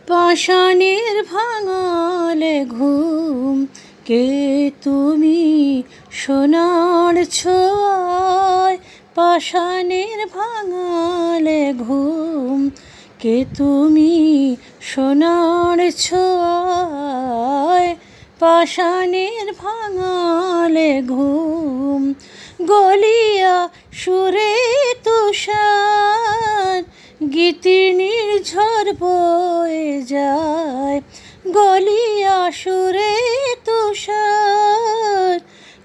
পাষাণের ভাঙালে ঘুম, কে তুমি সোনার ছোঁয়ায়। পাষাণের ভাঙালে ঘুম, কে তুমি সোনার ছোঁয়ায়। পাষাণের ভাঙালে ঘুম, গলিয়া সুরে তুষার, গীতিনীর ঝড় বয়ে যায়। গলিয়া সুরে তুষার,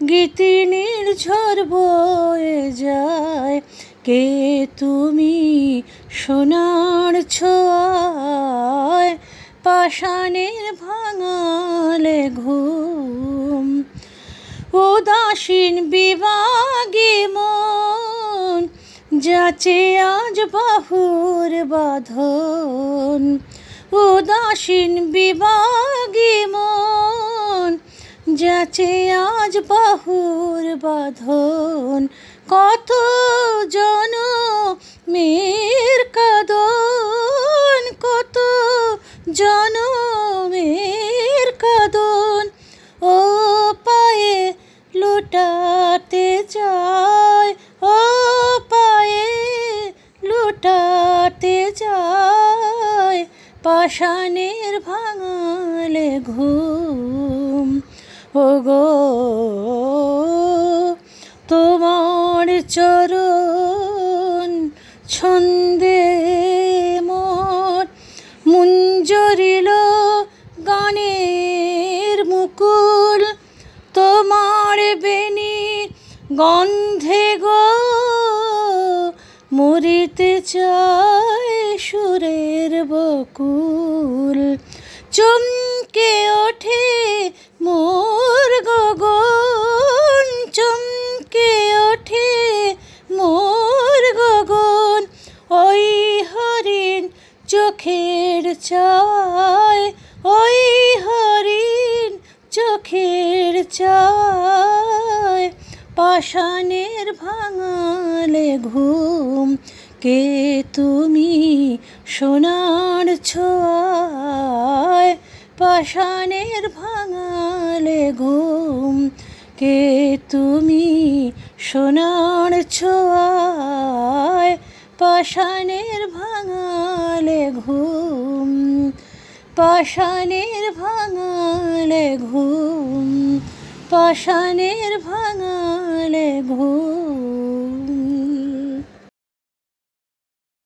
গীতিনীর ঝড় বয়ে যায়। কে তুমি সোনার ছোঁয়ায়। পাষাণের ভাঙালে ঘুম, উদাসীন বিভাগে মন, যাচে আজ বাহুর বাঁধন। উদাসীন বিভাগে মন, যাচে আজ বাহুর বাঁধন। কত জনমের কাঁদন, কত জনমের কাঁদন, ও পায়ে লুটাতে যায়, ও পায়ে লুটাতে যায়। পাষাণের ভাঙালে ঘুম, ওগো তোমার চরণ ছন্দে মোর মুঞ্জরিল গানের মুকুল। তোমার বেণী গন্ধে গো মরিতে চায় সুরের বকুল। চমকে ওঠে মোর গগন, চমকে ওঠে মোর গগন। ওই হরিণ চোখের চাওয়ায়, ওই হরিণ চোখের চাওয়ায়। পাষাণের ভাঙালে ঘুম, কে তুমি সোনার ছোঁয়ায়। পাষাণের ভাঙালে ঘুম, কে তুমি সোনার ছোঁয়ায়। পাষাণের ভাঙালে ঘুম, পাষাণের ভাঙালে ঘুম, পাষাণের ভাঙালে ঘুম।